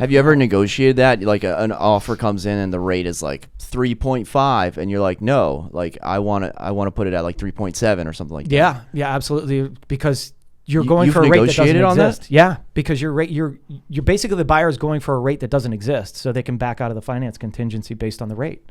Have you ever negotiated that? Like an offer comes in and the rate is like 3.5 and you're like, no, like I want to put it at like 3.7 or something like that. Yeah, absolutely. Because you're going for a rate that doesn't exist. Yeah, because you're basically the buyer is going for a rate that doesn't exist, so they can back out of the finance contingency based on the rate.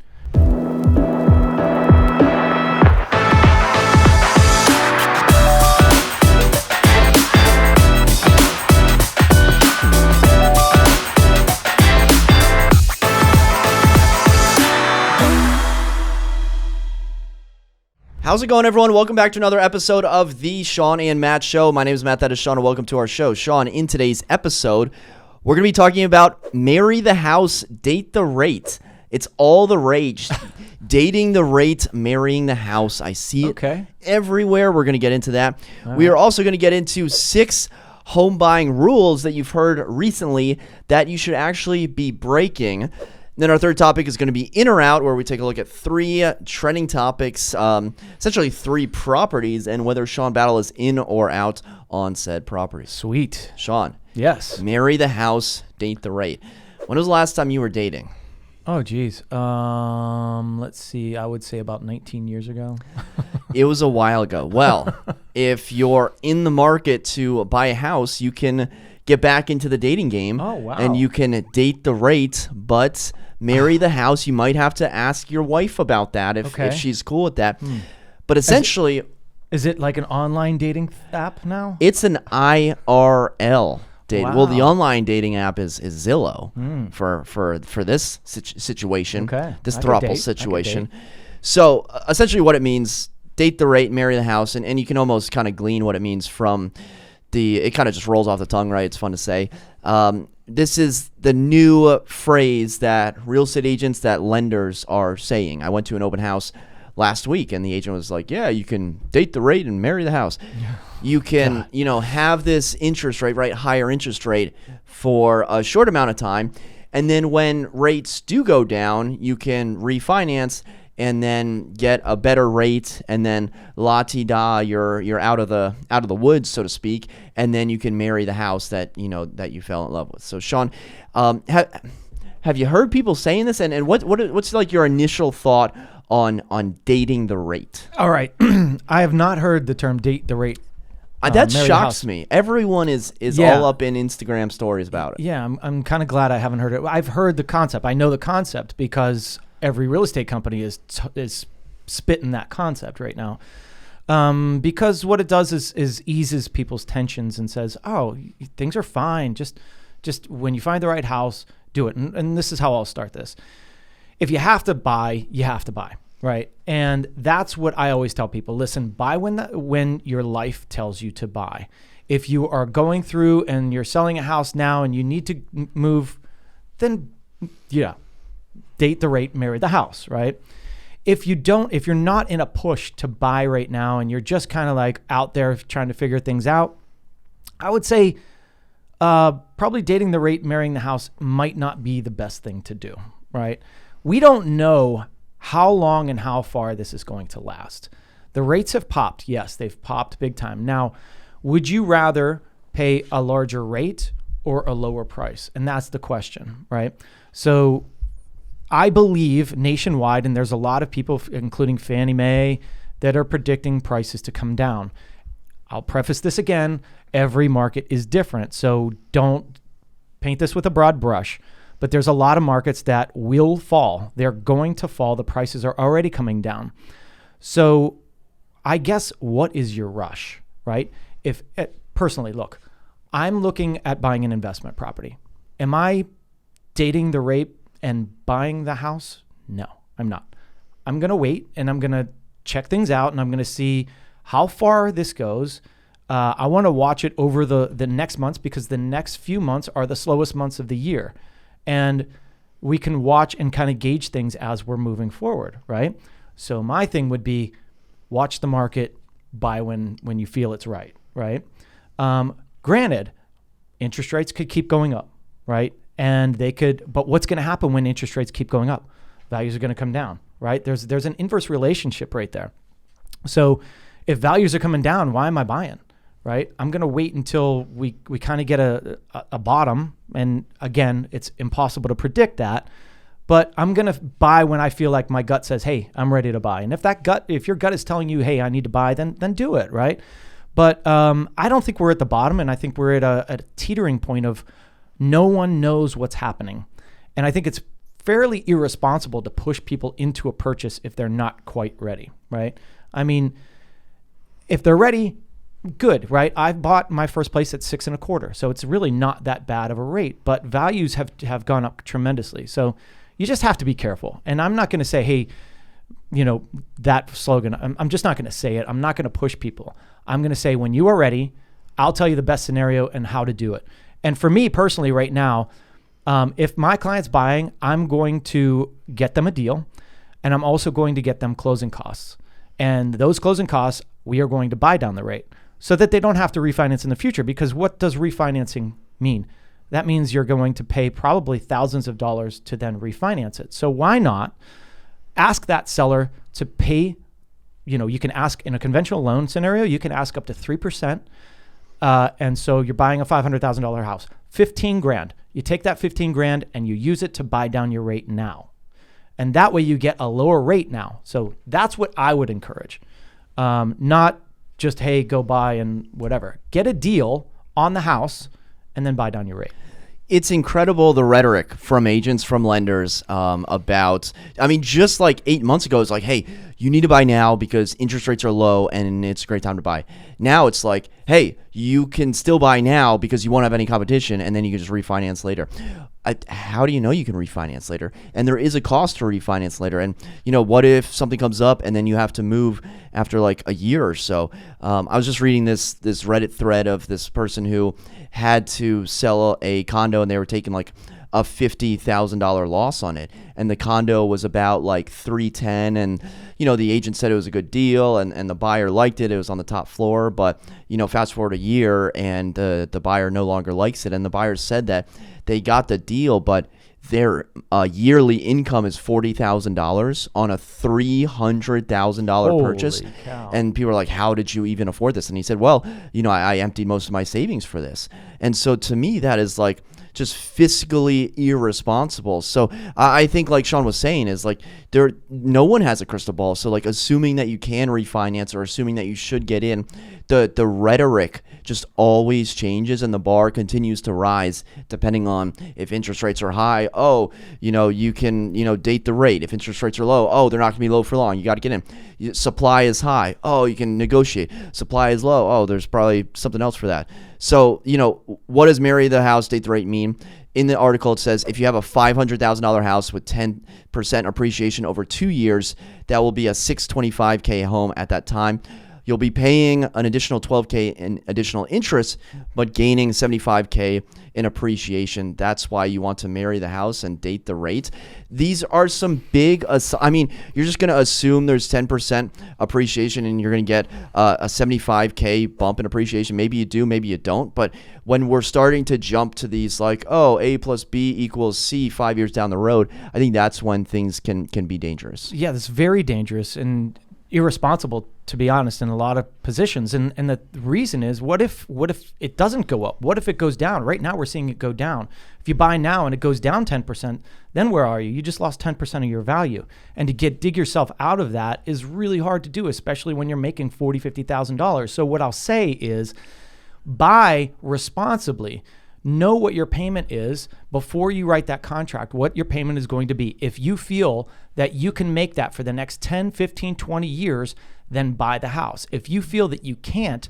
How's it going, everyone? Welcome back to another episode of the Shawn and Matt Show. My name is Matt, that is Shawn, and welcome to our show. Shawn, in today's episode, we're going to be talking about marry the house, date the rate. It's all the rage. Dating the rate, marrying the house. I see it everywhere. We're going to get into that. We are also going to get into 6 home buying rules that you've heard recently that you should actually be breaking. Then our third topic is going to be in or out, where we take a look at 3 trending topics, essentially 3 properties, and whether Shawn Battle is in or out on said properties. Sweet. Shawn. Yes. Marry the house, date the rate. When was the last time you were dating? Oh, geez. Let's see. I would say about 19 years ago. It was a while ago. Well, if you're in the market to buy a house, you can get back into the dating game. Oh, wow. And you can date the rate, but marry the house. You might have to ask your wife about that if she's cool with that. But essentially... Is it like an online dating app now? It's an IRL date. Wow. Well, the online dating app is Zillow for this situation, this throuple situation. So essentially what it means, date the rate, marry the house, and you can almost kind of glean what it means from it kind of just rolls off the tongue, right? It's fun to say. This is the new phrase that real estate agents, that lenders are saying. I went to an open house last week and the agent was like, yeah, you can date the rate and marry the house. You can, have this interest rate, right? Higher interest rate for a short amount of time. And then when rates do go down, you can refinance and then get a better rate, and then la-ti-da, you're out of the woods, so to speak, and then you can marry the house that you fell in love with. So Shawn, have you heard people saying this, and what's like your initial thought on dating the rate? All right, I have not heard the term date the rate. That shocks me. Everyone is all up in Instagram stories about it. Yeah, I'm kind of glad I haven't heard it. I've heard the concept. I know the concept because every real estate company is spitting that concept right now, because what it does is eases people's tensions and says, oh, things are fine. Just when you find the right house, do it. And this is how I'll start this. If you have to buy, you have to buy, right? And that's what I always tell people. Listen, buy when your life tells you to buy. If you are going through and you're selling a house now and you need to move, then date the rate, marry the house, right? If you're not in a push to buy right now and you're just kind of like out there trying to figure things out, I would say probably dating the rate, marrying the house might not be the best thing to do, right? We don't know how long and how far this is going to last. The rates have popped. Yes, they've popped big time. Now, would you rather pay a larger rate or a lower price? And that's the question, right? So I believe nationwide, and there's a lot of people, including Fannie Mae, that are predicting prices to come down. I'll preface this again. Every market is different, so don't paint this with a broad brush. But there's a lot of markets that will fall. They're going to fall. The prices are already coming down. So I guess what is your rush, right? Personally, look, I'm looking at buying an investment property. Am I dating the rate and buying the house? No, I'm not. I'm going to wait and I'm going to check things out and I'm going to see how far this goes. I want to watch it over the next months because the next few months are the slowest months of the year. And we can watch and kind of gauge things as we're moving forward, right? So my thing would be watch the market, buy when you feel it's right? Granted, interest rates could keep going up, right? And but what's going to happen when interest rates keep going up? Values are going to come down, right? There's an inverse relationship right there. So if values are coming down, why am I buying, right? I'm going to wait until we kind of get a bottom. And again, it's impossible to predict that, but I'm going to buy when I feel like my gut says, hey, I'm ready to buy. And if your gut is telling you, hey, I need to buy, then do it, right? But I don't think we're at the bottom, and I think we're at a teetering point of no one knows what's happening. And I think it's fairly irresponsible to push people into a purchase if they're not quite ready, right? I mean, if they're ready, good, right? I bought my first place at 6.25, so it's really not that bad of a rate, but values have gone up tremendously. So you just have to be careful. And I'm not going to say, hey, that slogan, I'm just not going to say it. I'm not going to push people. I'm going to say, when you are ready, I'll tell you the best scenario and how to do it. And for me personally right now, if my client's buying, I'm going to get them a deal, and I'm also going to get them closing costs. And those closing costs, we are going to buy down the rate so that they don't have to refinance in the future. Because what does refinancing mean? That means you're going to pay probably thousands of dollars to then refinance it. So why not ask that seller to pay? You can ask in a conventional loan scenario, you can ask up to 3%. And so you're buying a $500,000 house, $15,000. You take that $15,000 and you use it to buy down your rate now. And that way you get a lower rate now. So that's what I would encourage. Not just, hey, go buy and whatever. Get a deal on the house and then buy down your rate. It's incredible, the rhetoric from agents, from lenders about, just like 8 months ago, it's like, hey, you need to buy now because interest rates are low and it's a great time to buy. Now it's like, hey, you can still buy now because you won't have any competition, and then you can just refinance later. How do you know you can refinance later? And there is a cost to refinance later. And, what if something comes up and then you have to move after like a year or so? I was just reading this Reddit thread of this person who had to sell a condo, and they were taking like a $50,000 loss on it. And the condo was about like $310,000. And, the agent said it was a good deal, and the buyer liked it. It was on the top floor. But, fast forward a year and the buyer no longer likes it. And the buyer said that they got the deal, but their yearly income is $40,000 on a $300,000 purchase. Cow. And people are like, how did you even afford this? And he said, well, I emptied most of my savings for this. And so to me, that is like just fiscally irresponsible. So I think, like Shawn was saying, is like no one has a crystal ball. So like assuming that you can refinance or assuming that you should get in, the rhetoric just always changes, and the bar continues to rise depending on if interest rates are high. Oh, you can, date the rate. If interest rates are low, oh, they're not going to be low for long. You got to get in. Supply is high. Oh, you can negotiate. Supply is low. Oh, there's probably something else for that. So, what does marry the house, date the rate mean? In the article, it says if you have a $500,000 house with 10% appreciation over 2 years, that will be a $625K home at that time. You'll be paying an additional $12K in additional interest, but gaining $75K in appreciation. That's why you want to marry the house and date the rate. These are some big, you're just going to assume there's 10% appreciation and you're going to get a $75K bump in appreciation. Maybe you do, maybe you don't. But when we're starting to jump to these like, oh, A plus B equals C 5 years down the road, I think that's when things can be dangerous. Yeah, that's very dangerous and irresponsible, to be honest, in a lot of positions. And the reason is, what if it doesn't go up? What if it goes down? Right now we're seeing it go down. If you buy now and it goes down 10%, then where are you? You just lost 10% of your value. And to dig yourself out of that is really hard to do, especially when you're making $40,000, $50,000. So what I'll say is, buy responsibly. Know what your payment is before you write that contract, what your payment is going to be. If you feel that you can make that for the next 10, 15, 20 years, then buy the house. If you feel that you can't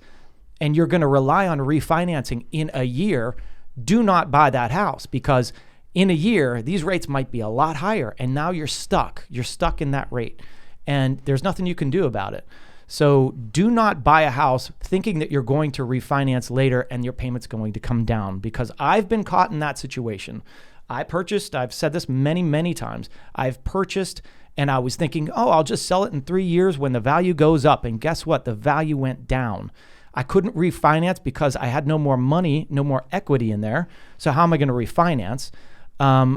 and you're going to rely on refinancing in a year, do not buy that house, because in a year, these rates might be a lot higher, and now you're stuck. You're stuck in that rate, and there's nothing you can do about it. So do not buy a house thinking that you're going to refinance later and your payment's going to come down, because I've been caught in that situation. I've said this many, many times. I've purchased and I was thinking, oh, I'll just sell it in 3 years when the value goes up. And guess what? The value went down. I couldn't refinance because I had no more money, no more equity in there. So how am I going to refinance?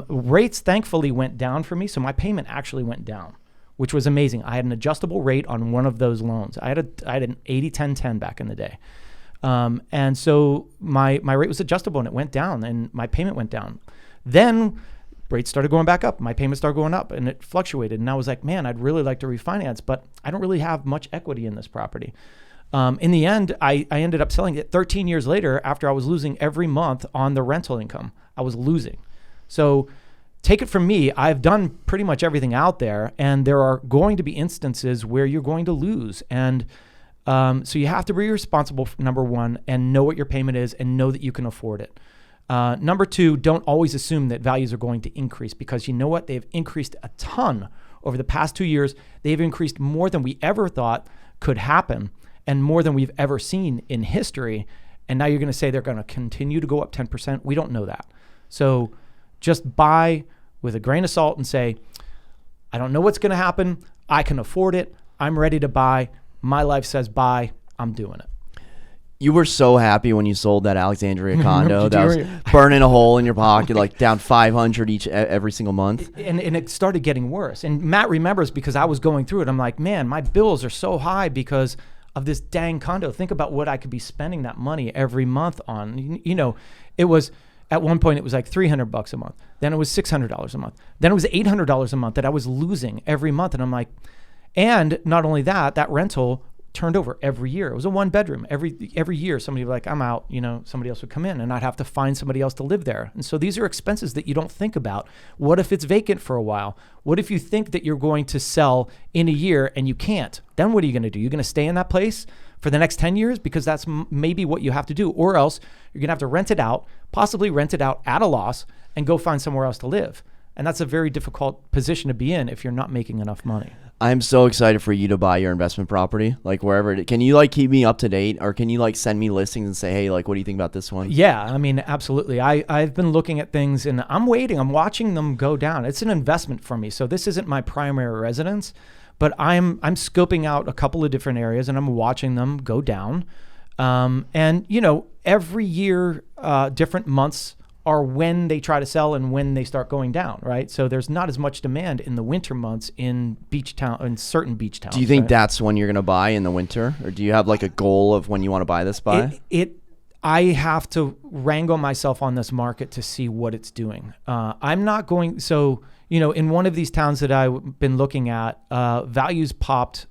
Rates thankfully went down for me. So my payment actually went down, which was amazing. I had an adjustable rate on one of those loans. I had an 80-10-10 back in the day. And so my rate was adjustable and it went down and my payment went down. Then rates started going back up. My payments started going up and it fluctuated. And I was like, man, I'd really like to refinance, but I don't really have much equity in this property. In the end, I ended up selling it 13 years later after I was losing every month on the rental income. I was losing. So take it from me, I've done pretty much everything out there, and there are going to be instances where you're going to lose. And so you have to be responsible, number one, and know what your payment is and know that you can afford it. Number two, don't always assume that values are going to increase, because you know what? They've increased a ton over the past 2 years. They've increased more than we ever thought could happen and more than we've ever seen in history. And now you're going to say they're going to continue to go up 10%. We don't know that. So just buy with a grain of salt and say, I don't know what's going to happen. I can afford it. I'm ready to buy. My life says buy. I'm doing it. You were so happy when you sold that Alexandria condo that was burning a hole in your pocket, like down $500 every single month. And it started getting worse. And Matt remembers, because I was going through it. I'm like, man, my bills are so high because of this dang condo. Think about what I could be spending that money every month on. You know, it was at one point it was like $300 a month. Then it was $600 a month. Then it was $800 a month that I was losing every month. And I'm like, and not only that, that rental turned over every year. It was a 1-bedroom. Every year somebody would be like, I'm out, somebody else would come in and I'd have to find somebody else to live there. And so these are expenses that you don't think about. What if it's vacant for a while? What if you think that you're going to sell in a year and you can't? Then what are you going to do? You're going to stay in that place for the next 10 years because that's maybe what you have to do, or else you're going to have to rent it out, possibly rent it out at a loss and go find somewhere else to live. And that's a very difficult position to be in if you're not making enough money. I'm so excited for you to buy your investment property, like wherever it is. Can you keep me up to date, or can you send me listings and say, hey, what do you think about this one? Yeah, I mean, absolutely. I've been looking at things and I'm waiting. I'm watching them go down. It's an investment for me. So this isn't my primary residence, but I'm scoping out a couple of different areas and I'm watching them go down. And every year, different months are when they try to sell and when they start going down, right? So there's not as much demand in the winter months in certain beach towns. Do you think that's when you're going to buy in the winter? Or do you have a goal of when you want to buy this by? I have to wrangle myself on this market to see what it's doing. I'm not going, in one of these towns that I've been looking at, values popped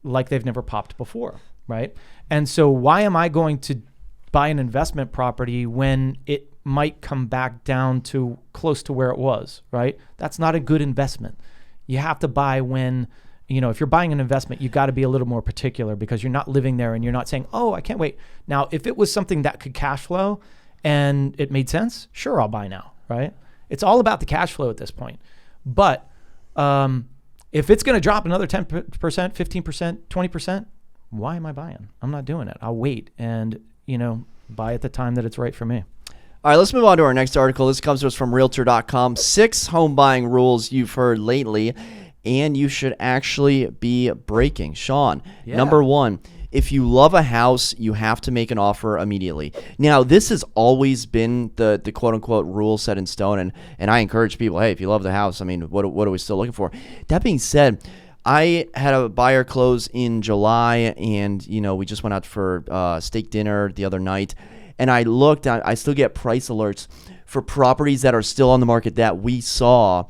like they've never popped before, right? And so why am I going to buy an investment property when it might come back down to close to where it was, right? That's not a good investment. You have to buy when, if you're buying an investment, you got to be a little more particular because you're not living there and you're not saying, oh, I can't wait. Now, if it was something that could cash flow and it made sense, sure, I'll buy now, right? It's all about the cash flow at this point. But if it's going to drop another 10%, 15%, 20%, why am I buying? I'm not doing it. I'll wait and, buy at the time that it's right for me. All right, let's move on to our next article. This comes to us from Realtor.com. 6 home buying rules you've heard lately and you should actually be breaking. Shawn, Number 1, if you love a house, you have to make an offer immediately. Now, this has always been the quote-unquote rule set in stone, and I encourage people, hey, if you love the house, I mean, what are we still looking for? That being said, I had a buyer close in July, and, we just went out for steak dinner the other night. And I looked, I still get price alerts for properties that are still on the market that we saw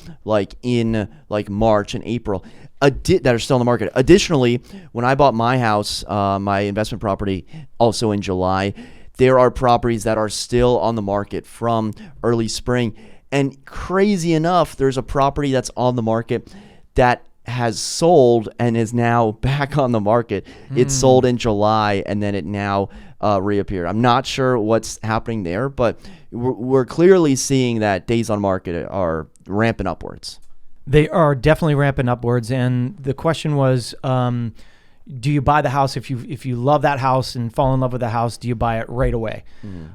in March and April that are still on the market. Additionally, when I bought my house, my investment property, also in July, there are properties that are still on the market from early spring. And crazy enough, there's a property that's on the market that has sold and is now back on the market. It sold in July and then it now reappeared. I'm not sure what's happening there, but we're clearly seeing that days on market are ramping upwards. They are definitely ramping upwards. And the question was, do you buy the house if you love that house and fall in love with the house? Do you buy it right away?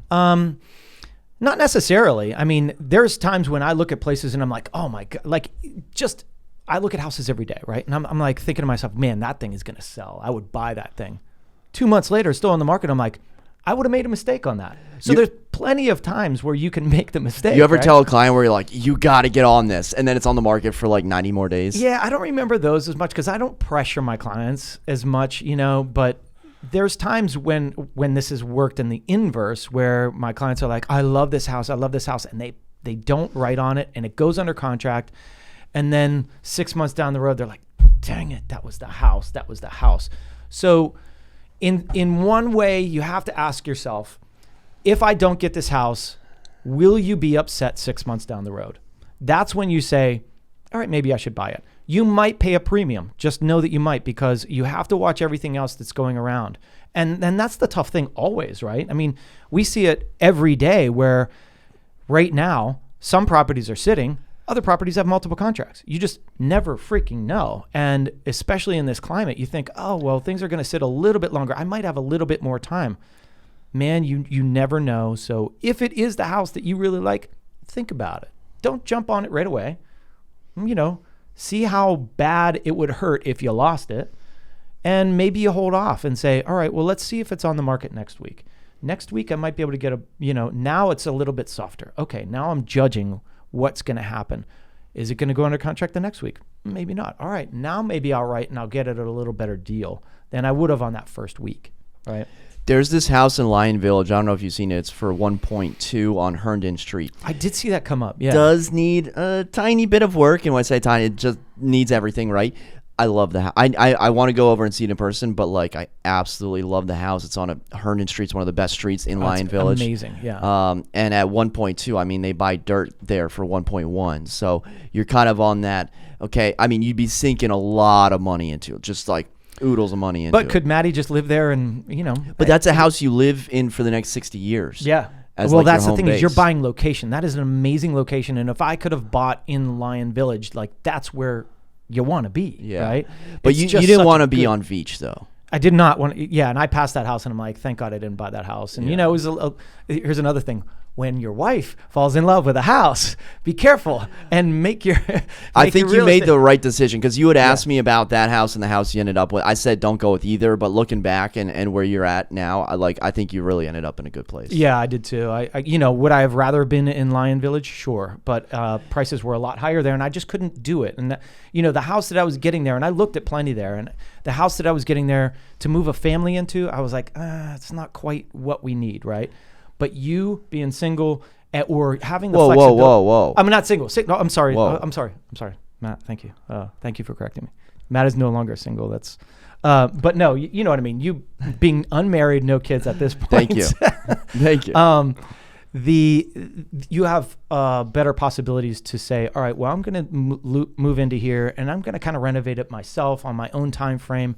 Not necessarily. I mean, there's times when I look at places and I'm like, oh my God, I look at houses every day, right? And I'm thinking to myself, man, that thing is going to sell. I would buy that thing. 2 months later, still on the market, I'm like, I would have made a mistake on that. So there's plenty of times where you can make the mistake. You ever tell a client where you're like, you got to get on this, and then it's on the market for 90 more days? Yeah, I don't remember those as much because I don't pressure my clients as much, but there's times when this has worked in the inverse, where my clients are like, I love this house, and they don't write on it, and it goes under contract, and then 6 months down the road, they're like, dang it, that was the house. So in one way, you have to ask yourself, if I don't get this house, will you be upset 6 months down the road? That's when you say, all right, maybe I should buy it. You might pay a premium. Just know that you might, because you have to watch everything else that's going around. And that's the tough thing always, right? I mean, we see it every day where right now, some properties are sitting, other properties have multiple contracts. You just never freaking know. And especially in this climate, you think, oh, well, things are going to sit a little bit longer. I might have a little bit more time. Man, you never know. So if it is the house that you really like, think about it. Don't jump on it right away. See how bad it would hurt if you lost it. And maybe you hold off and say, all right, well, let's see if it's on the market next week. Next week, I might be able to get now it's a little bit softer. Okay, now I'm judging what's going to happen. Is it going to go under contract the next week? Maybe not. All right, now maybe I'll write and I'll get it at a little better deal than I would have on that first week, right? There's this house in Lion Village. I don't know if you've seen it. It's for 1.2 on Herndon Street. I did see that come up. Yeah, does need a tiny bit of work, and when I say tiny, it just needs everything right. I love the house. I want to go over and see it in person, but I absolutely love the house. It's on Herndon Street. It's one of the best streets in Lion Village. Amazing, yeah. And at 1.2, I mean, they buy dirt there for 1.1. So you're kind of on that. Okay, I mean, you'd be sinking a lot of money into it, just oodles of money into it. But could Maddie just live there and, But that's a house you live in for the next 60 years. Yeah. Well, that's the thing is you're buying location. That is an amazing location. And if I could have bought in Lion Village, that's where you want to be, right? But you didn't want to be on Veach, though. I did not want to. Yeah, and I passed that house and I'm like, thank God I didn't buy that house. And, it was here's another thing. When your wife falls in love with a house, be careful and make your. I think you made the right decision, because you had asked me about that house and the house you ended up with. I said don't go with either, but looking back and where you're at now, I think you really ended up in a good place. Yeah, I did too. I would I have rather been in Lion Village? Sure, but prices were a lot higher there, and I just couldn't do it. And the house that I was getting there, and I looked at plenty there, and the house that I was getting there to move a family into, I was like, it's not quite what we need, right? But you being single or having the flexibility. Whoa. I'm not single. No, I'm sorry. I'm sorry, Matt. Thank you. Thank you for correcting me. Matt is no longer single. That's, but no, you know what I mean. You being unmarried, no kids at this point. Thank you. Thank you. You have better possibilities to say, all right, well, I'm going to move into here and I'm going to kind of renovate it myself on my own time frame.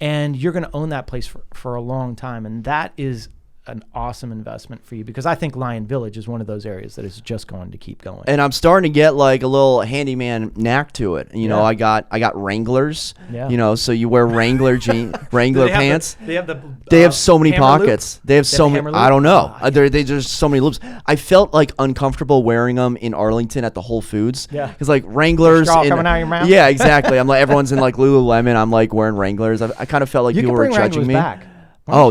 And you're going to own that place for a long time. And that is an awesome investment for you, because I think Lion Village is one of those areas that is just going to keep going. And I'm starting to get a little handyman knack to it. I got Wranglers. Yeah. So you wear Wrangler Wrangler pants. They have so many pockets. Loop? They have so many. I don't know. There's so many loops. I felt uncomfortable wearing them in Arlington at the Whole Foods. Yeah. Because Wranglers. Straw coming out of your mouth. Yeah, exactly. I'm everyone's in Lululemon. I'm wearing Wranglers. I kind of felt like people were judging me. Back.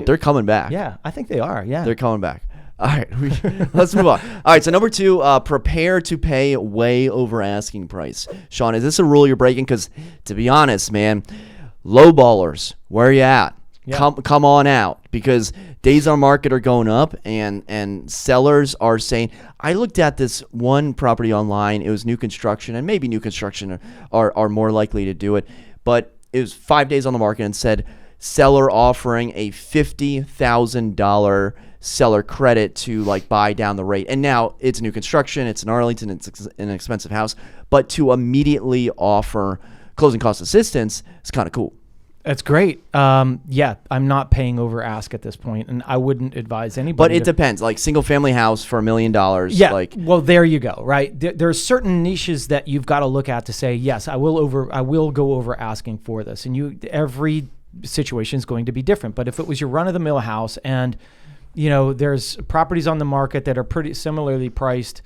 They're coming back. Yeah, I think they are. Yeah, they're coming back. All right, let's move on. All right, so number 2, prepare to pay way over asking price. Shawn, is this a rule you're breaking? Because to be honest, man, low ballers, where are you at? Yeah. Come on out, because days on market are going up, and sellers are saying. I looked at this one property online. It was new construction, and maybe new construction are more likely to do it, but it was 5 days on the market and said, seller offering a $50,000 seller credit to buy down the rate. And now it's new construction, it's in Arlington, it's an expensive house, but to immediately offer closing cost assistance is kind of cool. That's great. Yeah, I'm not paying over ask at this point, and I wouldn't advise anybody. But it depends. Single family house for $1 million. Yeah. Well, there you go. Right. There are certain niches that you've got to look at to say, yes, I will go over asking for this, and every situation is going to be different. But if it was your run-of-the-mill house and there's properties on the market that are pretty similarly priced,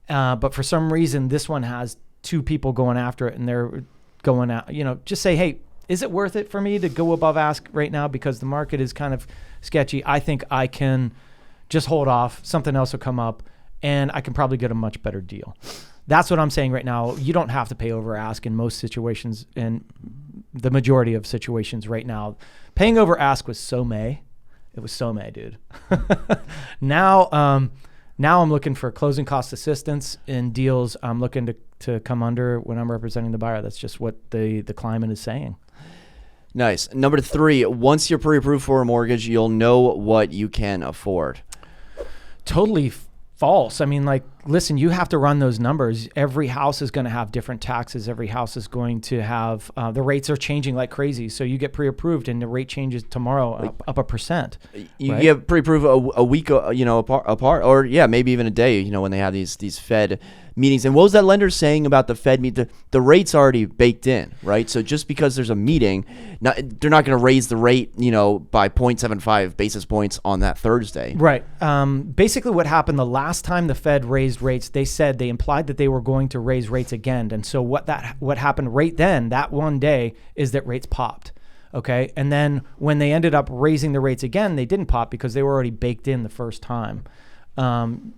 but for some reason this one has 2 people going after it and they're going out, just say, hey, is it worth it for me to go above ask right now because the market is kind of sketchy? I think I can just hold off. Something else will come up and I can probably get a much better deal. That's what I'm saying right now. You don't have to pay over ask in most situations, and the majority of situations right now. Paying over ask was so May. It was so May, dude. Now I'm looking for closing cost assistance in deals I'm looking to come under when I'm representing the buyer. That's just what the climate is saying. Nice. Number 3, once you're pre-approved for a mortgage, you'll know what you can afford. Totally false. I mean, like, listen, you have to run those numbers. Every house is going to have different taxes. Every house is going to have, the rates are changing like crazy. So you get pre-approved and the rate changes tomorrow up 1%. You get pre-approved a week, apart, or maybe even a day, when they have these Fed meetings. And what was that lender saying about the Fed meet? The rate's already baked in, right? So just because there's a meeting, they're not going to raise the rate, by 0.75 basis points on that Thursday. Right. Basically what happened the last time the Fed raised rates, they implied that they were going to raise rates again. And so what happened right then, that one day, is that rates popped. Okay. And then when they ended up raising the rates again, they didn't pop because they were already baked in the first time.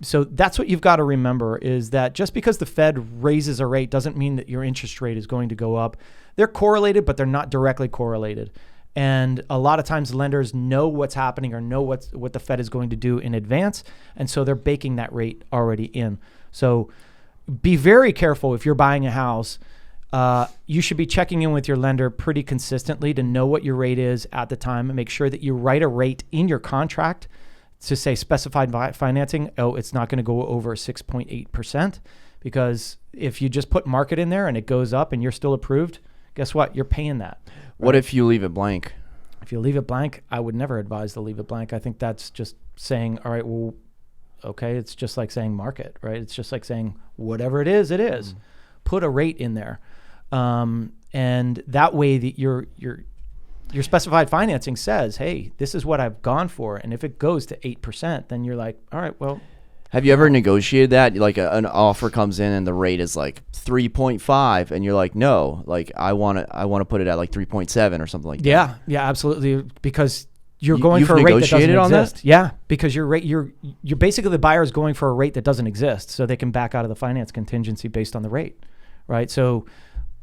So that's what you've got to remember, is that just because the Fed raises a rate doesn't mean that your interest rate is going to go up. They're correlated, but they're not directly correlated. And a lot of times lenders know what's happening or know what the Fed is going to do in advance. And so they're baking that rate already in. So be very careful if you're buying a house. You should be checking in with your lender pretty consistently to know what your rate is at the time, and make sure that you write a rate in your contract to say specified financing. It's not going to go over 6.8%, because if you just put market in there and it goes up and you're still approved, guess what? You're paying that. Right? What if you leave it blank? If you leave it blank, I would never advise to leave it blank. I think that's just saying, all right, well, okay, it's just like saying market, right? It's just like saying whatever it is, it is. Put a rate in there. And that way that your specified financing says, hey, this is what I've gone for. And if it goes to 8%, then you're like, all right, well. Have you ever negotiated that? Like an offer comes in and the rate is like 3.5 and you're like, no, like I want to put it at like 3.7 or something like that. Yeah, absolutely. Because you're going for a rate that doesn't exist. That? Yeah, because you're basically, the buyer is going for a rate that doesn't exist, so they can back out of the finance contingency based on the rate, right? So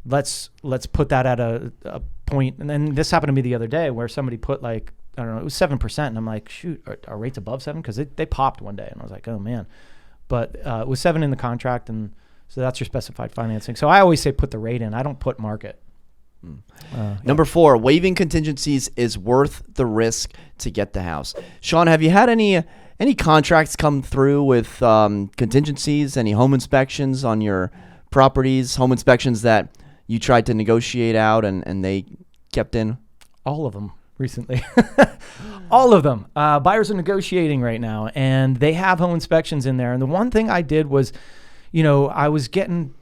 let's put that at a point. And then this happened to me the other day where somebody put like, I don't know, it was 7%. And I'm like, shoot, are rates above 7? Because they popped one day. And I was like, oh, man. But it was 7 in the contract. And so that's your specified financing. So I always say put the rate in. I don't put market. Number 4, waiving contingencies is worth the risk to get the house. Shawn, have you had any contracts come through with contingencies, any home inspections on your properties, home inspections that you tried to negotiate out and they kept in? All of them recently. All of them. Buyers are negotiating right now, and they have home inspections in there. And the one thing I did was, I was getting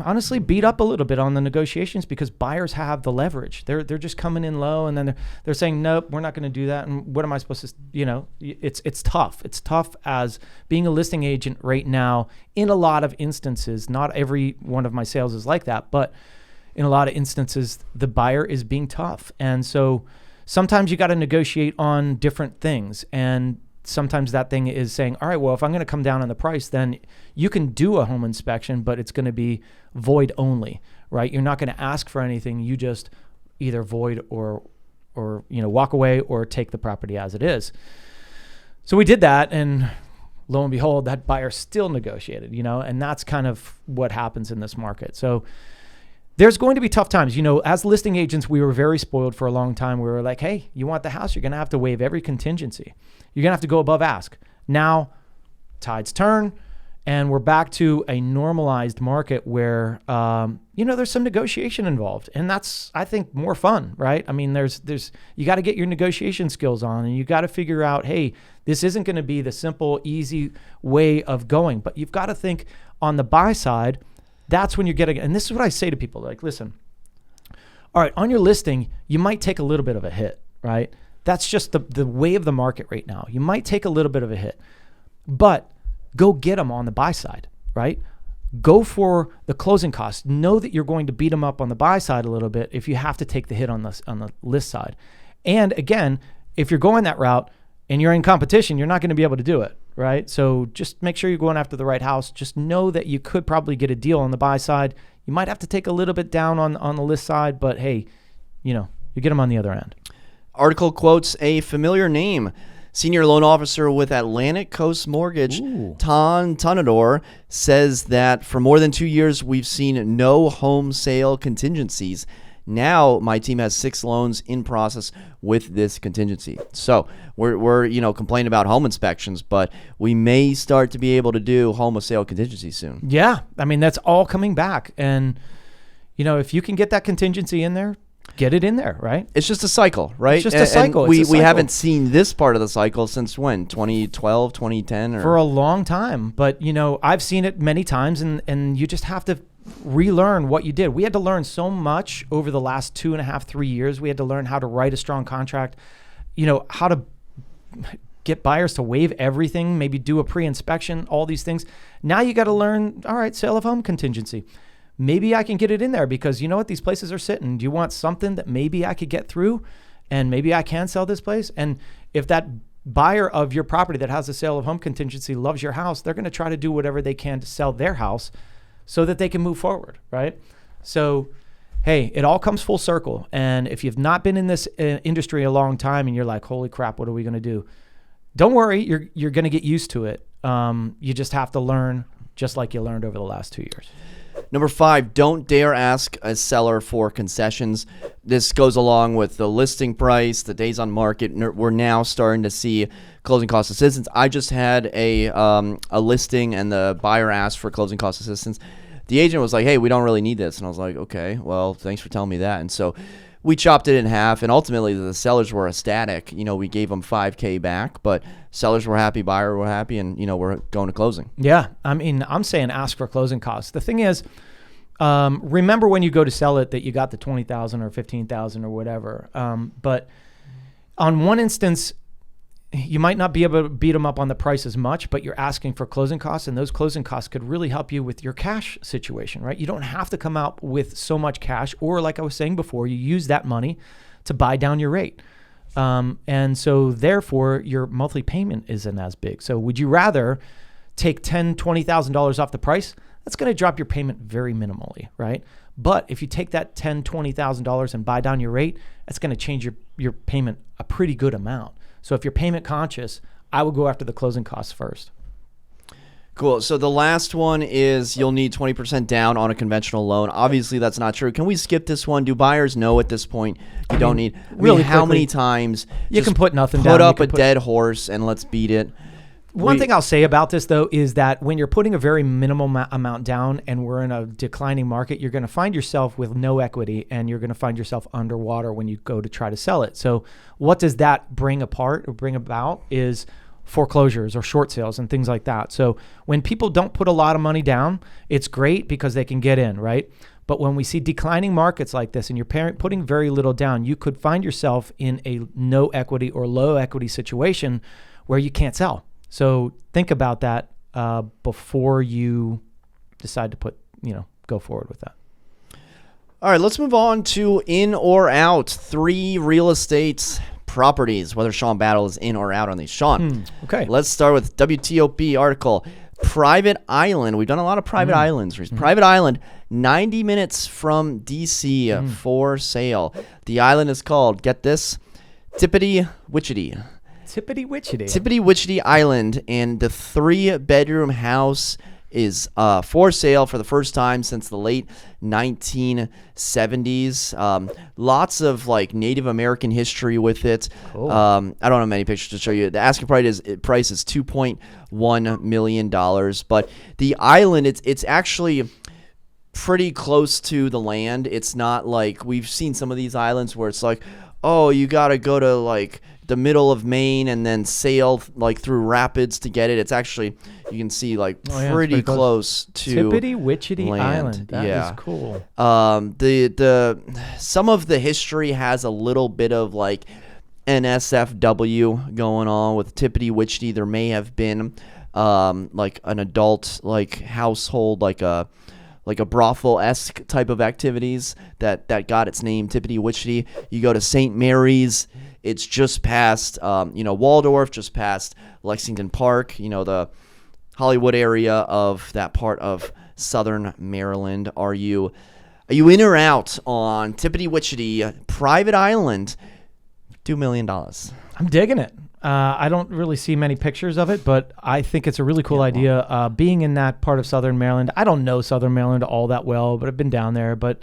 honestly beat up a little bit on the negotiations because buyers have the leverage. They're just coming in low, and then they're saying, nope, we're not going to do that. And what am I supposed to, it's tough. It's tough as being a listing agent right now in a lot of instances. Not every one of my sales is like that, but in a lot of instances, the buyer is being tough. And so sometimes you got to negotiate on different things. And sometimes that thing is saying, all right, well, if I'm going to come down on the price, then you can do a home inspection, but it's going to be void only, right? You're not going to ask for anything. You just either void or walk away or take the property as it is. So we did that, and lo and behold, that buyer still negotiated, and that's kind of what happens in this market. So there's going to be tough times. As listing agents, we were very spoiled for a long time. We were like, hey, you want the house, you're going to have to waive every contingency. You're going to have to go above ask. Now, tides turn, and we're back to a normalized market where, there's some negotiation involved. And that's, I think, more fun, right? I mean, you got to get your negotiation skills on, and you got to figure out, hey, this isn't going to be the simple, easy way of going. But you've got to think on the buy side. That's when you're getting, and this is what I say to people, like, listen, all right, on your listing, you might take a little bit of a hit, right? That's just the way of the market right now. You might take a little bit of a hit, but go get them on the buy side, right? Go for the closing costs. Know that you're going to beat them up on the buy side a little bit if you have to take the hit on the list side. And again, if you're going that route and you're in competition, you're not going to be able to do it. Right? So just make sure you're going after the right house. Just know that you could probably get a deal on the buy side. You might have to take a little bit down on the list side, but hey, you get them on the other end. Article quotes a familiar name. Senior loan officer with Atlantic Coast Mortgage, Ton Tonador, says that for more than 2 years, we've seen no home sale contingencies. Now my team has 6 loans in process with this contingency. So we're complaining about home inspections, but we may start to be able to do home sale contingency soon. Yeah, I mean that's all coming back, and if you can get that contingency in there, get it in there, right? It's just a cycle, right? It's just a cycle. And we haven't seen this part of the cycle since when? 2012, 2010? Or? For a long time. But, I've seen it many times, and you just have to relearn what you did. We had to learn so much over the last 2.5, 3 years. We had to learn how to write a strong contract, how to get buyers to waive everything, maybe do a pre-inspection, all these things. Now you got to learn, all right, sale of home contingency. Maybe I can get it in there because you know what? These places are sitting. Do you want something that maybe I could get through and maybe I can sell this place? And if that buyer of your property that has a sale of home contingency loves your house, they're going to try to do whatever they can to sell their house so that they can move forward, right? So, hey, it all comes full circle. And if you've not been in this industry a long time and you're like, holy crap, what are we going to do? Don't worry, you're going to get used to it. You just have to learn just like you learned over the last 2 years. Number 5, don't dare ask a seller for concessions. This goes along with the listing price, the days on market. We're now starting to see closing cost assistance. I just had a listing and the buyer asked for closing cost assistance. The agent was like, hey, we don't really need this. And I was like, okay, well, thanks for telling me that. And so we chopped it in half, and ultimately the sellers were ecstatic. We gave them $5,000 back, but sellers were happy, buyer were happy, and we're going to closing. Yeah, I mean, I'm saying ask for closing costs. The thing is, remember when you go to sell it that you got the $20,000 or $15,000 or whatever. But on one instance, you might not be able to beat them up on the price as much, but you're asking for closing costs, and those closing costs could really help you with your cash situation, right? You don't have to come out with so much cash, or like I was saying before, you use that money to buy down your rate. And so therefore your monthly payment isn't as big. So would you rather take $10,000, $20,000 off the price? That's going to drop your payment very minimally, right? But if you take that $10,000, $20,000 and buy down your rate, that's going to change your payment a pretty good amount. So if you're payment conscious, I would go after the closing costs first. Cool. So the last one is you'll need 20% down on a conventional loan. Obviously, that's not true. Can we skip this one? Do buyers know at this point you don't need? Really, how many times you can put nothing down? Put up a dead horse and let's beat it. One thing I'll say about this, though, is that when you're putting a very minimal amount down and we're in a declining market, you're going to find yourself with no equity and you're going to find yourself underwater when you go to try to sell it. So what does that bring about is foreclosures or short sales and things like that. So when people don't put a lot of money down, it's great because they can get in, right? But when we see declining markets like this and you're putting very little down, you could find yourself in a no equity or low equity situation where you can't sell. So think about that before you decide to go forward with that. All right, let's move on to in or out. 3 real estate properties, whether Shawn Battle is in or out on these. Shawn, okay. Let's start with WTOP article. Private Island. We've done a lot of private islands. Private Island, 90 minutes from D.C. For sale. The island is called, get this, Tippity-Witchity. Tippity-Witchity Island, and the 3-bedroom house is for sale for the first time since the late 1970s. Lots of Native American history with it. Cool. I don't have many pictures to show you. The asking price is $2.1 million, but the island it's actually pretty close to the land. It's not like we've seen some of these islands where it's like, oh, you got to go to the middle of Maine and then sail through rapids to get it. It's actually, you can see pretty close to Tippity-Witchity Island. That is cool. The some of the history has a little bit of NSFW going on with Tippity-Witchity. There may have been an adult household like a brothel-esque type of activities that got its name, Tippity-Witchity. You go to St. Mary's, it's just past, Waldorf, just past Lexington Park, the Hollywood area of that part of southern Maryland. Are you Are you in or out on Tippity Witchity, private island, $2 million? I'm digging it. I don't really see many pictures of it, but I think it's a really cool idea. Being in that part of Southern Maryland, I don't know Southern Maryland all that well, but I've been down there. But,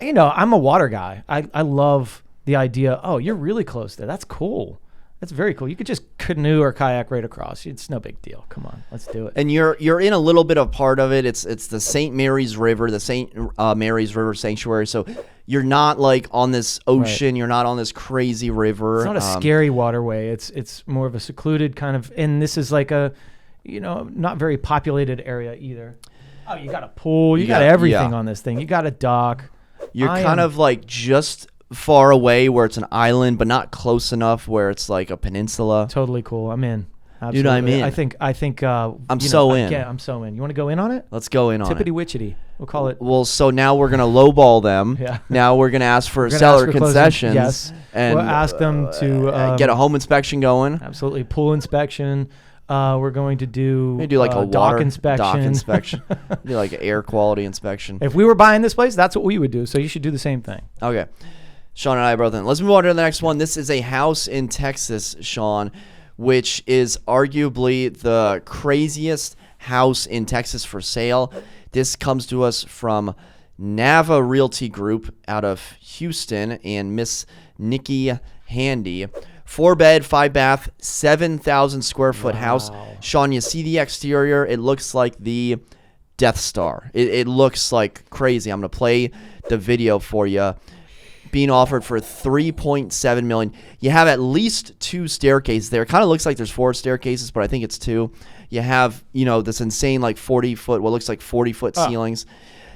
I'm a water guy. I love the idea. Oh, you're really close there. That's cool. That's very cool. You could just canoe or kayak right across. It's no big deal. Come on, let's do it. And you're in a little bit of part of it. It's the St. Mary's River, the St. Mary's River Sanctuary. So you're not like on this ocean. Right. You're not on this crazy river. It's not a scary waterway. It's more of a secluded kind of. And this is like a, not very populated area either. Oh, you got a pool. You got everything on this thing. You got a dock. You're kind of like just far away where it's an island, but not close enough where it's like a peninsula. Totally cool. I'm in. Absolutely. Dude, I'm in. I think. I'm so in. Yeah, I'm so in. You want to go in on it? Let's go in on Tippity Witchity. We'll call it. Well, so now we're gonna lowball them. Yeah. Now we're gonna ask for seller concessions. Yes. And we'll ask them to get a home inspection going. Absolutely. Pool inspection. We're going to do like a dock inspection. Do like an air quality inspection. If we were buying this place, that's what we would do. So you should do the same thing. Okay. Shawn and I are both in. Let's move on to the next one. This is a house in Texas, Shawn, which is arguably the craziest house in Texas for sale. This comes to us from Nava Realty Group out of Houston and Miss Nikki Handy. 4-bed, 5-bath, 7,000 square foot house. Shawn, you see the exterior. It looks like the Death Star. It looks like crazy. I'm going to play the video for you. Being offered for $3.7 million. You have at least 2 staircases there. It kind of looks like there's 4 staircases, but I think it's 2. You have, this insane like 40-foot, what looks like 40-foot ceilings.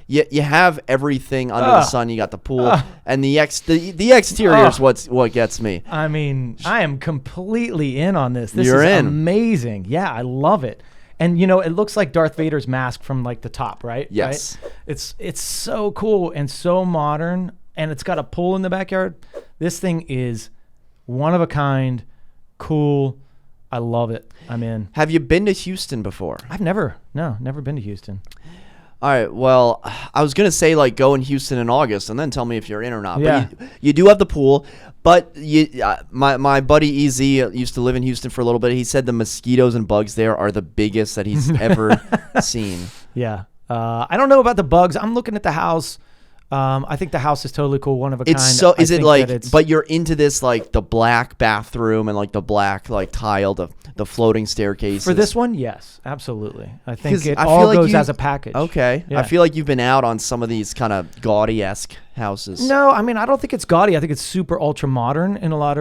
You have everything under the sun. You got the pool and the exterior is what gets me. I mean, I am completely in on this. This You're is in. Amazing. Yeah, I love it. And it looks like Darth Vader's mask from like the top, right? Yes. Right? It's so cool and so modern. And it's got a pool in the backyard. This thing is one of a kind, cool. I love it. I'm in. Have you been to Houston before? I've never been to Houston. All right. Well, I was gonna say like go in Houston in August and then tell me if you're in or not. Yeah. But you do have the pool. But my buddy EZ used to live in Houston for a little bit. He said the mosquitoes and bugs there are the biggest that he's ever seen. Yeah. I don't know about the bugs. I'm looking at the house. I think the house is totally cool, one of a kind. So is it like? But you're into this like the black bathroom and like the black like tile, the floating staircases. For this one, yes, absolutely. I think it all goes as a package. Okay, yeah. I feel like you've been out on some of these kind of gaudy-esque houses. No, I mean I don't think it's gaudy. I think it's super ultra modern in a lot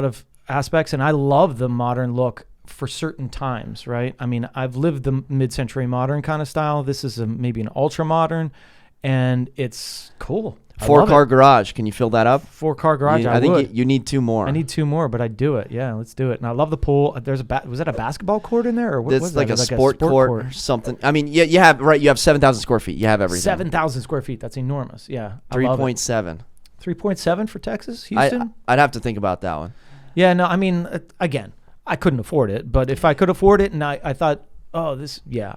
of aspects, and I love the modern look for certain times. Right? I mean, I've lived the mid-century modern kind of style. This is maybe an ultra modern. And it's cool. 4-car garage. Can you fill that up? 4-car garage. I think you need 2 more. I need 2 more, but I'd do it. Yeah, let's do it. And I love the pool. There's was that a basketball court in there, or what was like that? A sport court or something? I mean, you have 7,000 square feet. You have everything. 7,000 square feet. That's enormous. Yeah, 3.7. 3.7 for Texas, Houston. I'd have to think about that one. Yeah, no. I mean, again, I couldn't afford it, but if I could afford it, and I thought. Oh, I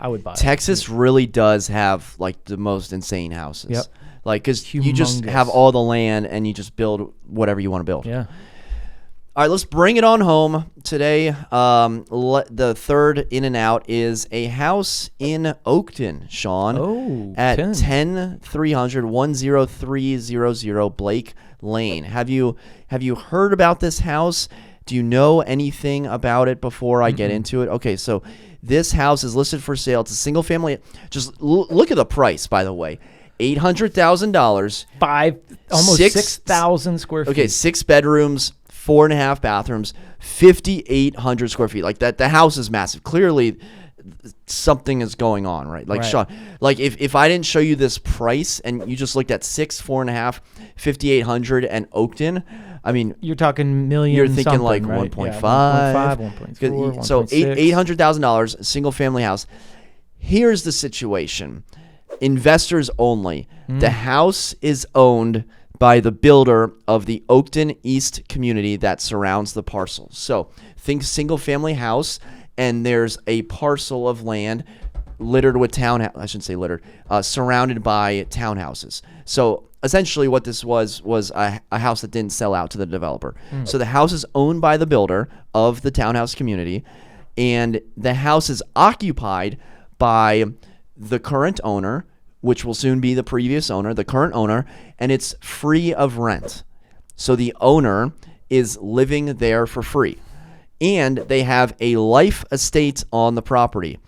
would buy it. Texas really does have like the most insane houses. Yep. Like, because you just have all the land and you just build whatever you want to build. Yeah. All right, let's bring it on home today. The third in and out is a house in Oakton, Shawn. Oh, at 10300 Blake Lane. Have you heard about this house? Do you know anything about it before I get into it? Okay, so this house is listed for sale. It's a single family. Just look at the price, by the way. $800,000. Almost 6,000 square feet. Okay, 6 bedrooms, 4.5 bathrooms, 5,800 square feet. Like that, the house is massive. Clearly, something is going on, right? Like, right. Shawn, like if I didn't show you this price and you just looked at 6, 4.5, 5,800 and Oakton, I mean, you're talking million. You're thinking like right? 1.5, yeah, 1.4. So $800,000 single family house. Here's the situation: investors only. The house is owned by the builder of the Oakton East community that surrounds the parcel. So think single family house, and there's a parcel of land littered with I shouldn't say littered, surrounded by townhouses. So essentially what this was a house that didn't sell out to the developer. So the house is owned by the builder of the townhouse community, and the house is occupied by the current owner, which will soon be the previous owner, the current owner, and it's free of rent. So the owner is living there for free, and they have a life estate on the property.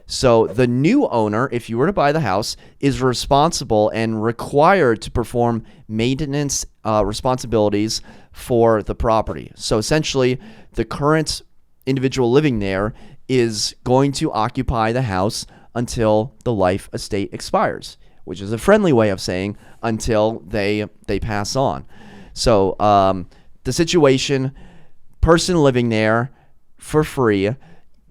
So the new owner, if you were to buy the house, is responsible and required to perform maintenance responsibilities for the property. So essentially, the current individual living there is going to occupy the house until the life estate expires, which is a friendly way of saying until they pass on. So the situation, person living there for free.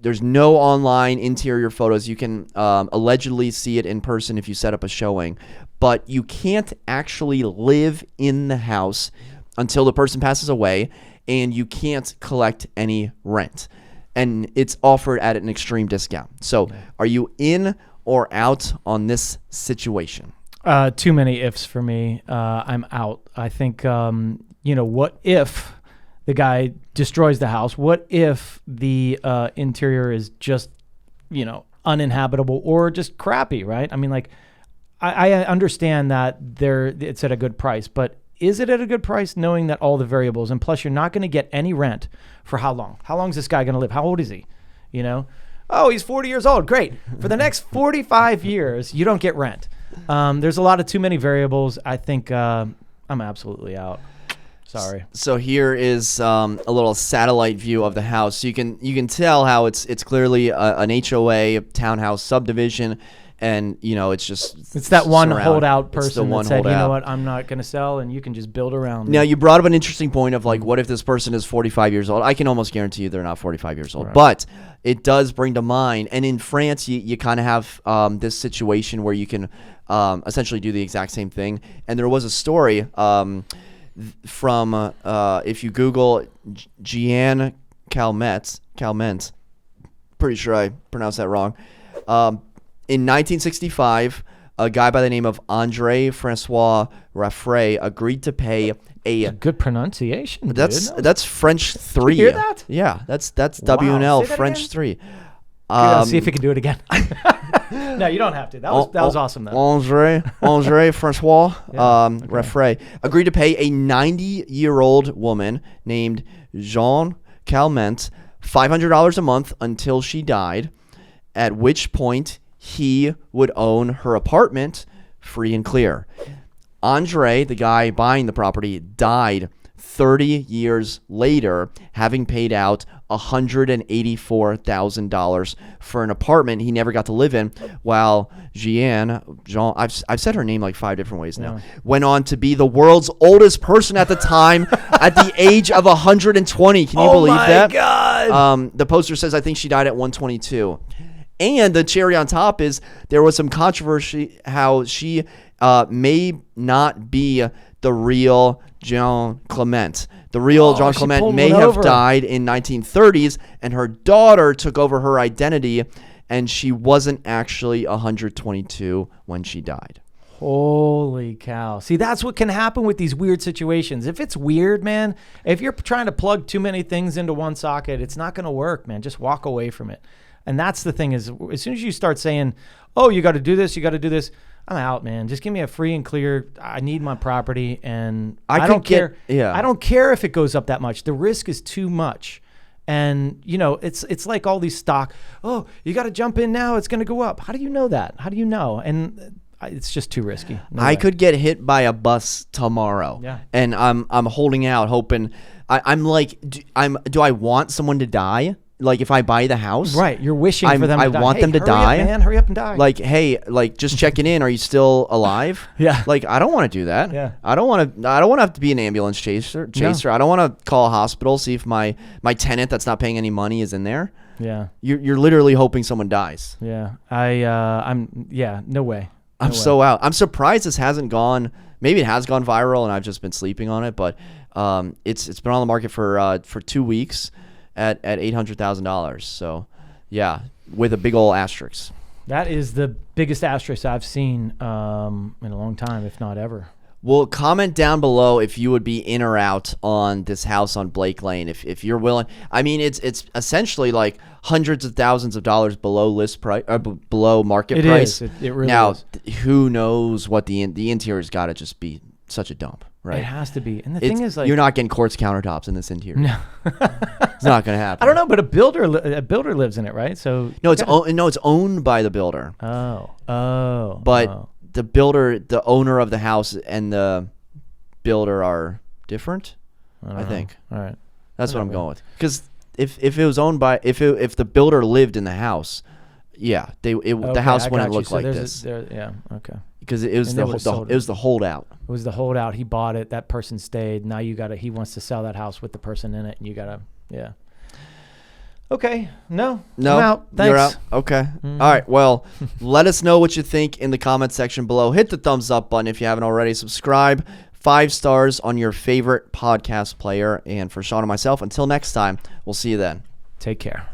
There's no online interior photos. You can allegedly see it in person if you set up a showing, but you can't actually live in the house until the person passes away, and you can't collect any rent. And it's offered at an extreme discount. So are you in or out on this situation? Too many ifs for me. I'm out. I think, what if the guy destroys the house? What if the interior is just, uninhabitable or just crappy, right? I mean, like, I understand that it's at a good price, but is it at a good price knowing that all the variables, and plus you're not going to get any rent for how long? How long is this guy going to live? How old is he? Oh, he's 40 years old. Great. For the next 45 years, you don't get rent. There's a lot of too many variables. I think I'm absolutely out. Sorry. So here is a little satellite view of the house. You can tell how it's clearly an HOA townhouse subdivision, and it's that one holdout person that said, you know what, I'm not going to sell, and you can just build around me. Now you brought up an interesting point of like, what if this person is 45 years old? I can almost guarantee you they're not 45 years old, right. But it does bring to mind, and in France you kind of have this situation where you can essentially do the exact same thing. And there was a story from if you Google Jean Calment, pretty sure I pronounced that wrong. In 1965, a guy by the name of André Francois Raffray agreed to pay a good pronunciation. That's French 3. Did you hear that? Yeah, that's WNL French again? 3. See if you can do it again. No, you don't have to. That was awesome, though. André Francois Raffray agreed to pay a 90-year-old woman named Jean Calment $500 a month until she died, at which point he would own her apartment free and clear. Andre, the guy buying the property, died 30 years later, having paid out $184,000 for an apartment he never got to live in, while Jean, I've said her name like 5 different ways now, went on to be the world's oldest person at the time at the age of 120. Can you believe that? Oh my God. The poster says I think she died at 122. And the cherry on top is there was some controversy how she may not be the real Jean Clement. The real Jean Clement may have died in 1930s, and her daughter took over her identity, and she wasn't actually 122 when she died. Holy cow. See, that's what can happen with these weird situations. If it's weird, man, if you're trying to plug too many things into one socket, it's not going to work, man. Just walk away from it. And that's the thing is, as soon as you start saying, oh, you got to do this, I'm out, man. Just give me a free and clear. I need my property, and I don't care. Yeah. I don't care if it goes up that much. The risk is too much. And, it's like all these stock. Oh, you got to jump in now. It's going to go up. How do you know that? How do you know? And it's just too risky. I could get hit by a bus tomorrow. Yeah. And I'm holding out, hoping. I'm like, do I want someone to die? Like, if I buy the house, right? You're wishing for them to die. I want them to die. Up, man, hurry up and die. Like, hey, just checking in. Are you still alive? Yeah. Like, I don't want to do that. Yeah. I don't want to have to be an ambulance chaser. No. I don't want to call a hospital, see if my tenant that's not paying any money is in there. Yeah. You're literally hoping someone dies. Yeah. No way. I'm so out. I'm surprised this hasn't gone. Maybe it has gone viral, and I've just been sleeping on it. But it's been on the market for 2 weeks. At $800,000, so yeah, with a big old asterisk. That is the biggest asterisk I've seen in a long time, if not ever. Well, comment down below if you would be in or out on this house on Blake Lane. If you're willing, I mean, it's essentially like hundreds of thousands of dollars below list price, below market price. It really now, is. Who knows what the interior's got to just be such a dump, right? It has to be. And the thing is, like, you're not getting quartz countertops in this interior. No, it's not going to happen. I don't know, but a builder lives in it, right? So it's owned by the builder. But the builder, the owner of the house, and the builder are different. I think. All right, that's what I'm going with. Because if it was owned by if the builder lived in the house, yeah, the house wouldn't look like this. Yeah, okay. Because it was the holdout. It was the holdout. He bought it. That person stayed. Now he wants to sell that house with the person in it, and you gotta, yeah. Okay. No. I'm out. Thanks. You're out. Okay. All right. Well, let us know what you think in the comment section below. Hit the thumbs up button if you haven't already. Subscribe. 5 stars on your favorite podcast player. And for Shawn and myself, until next time, we'll see you then. Take care.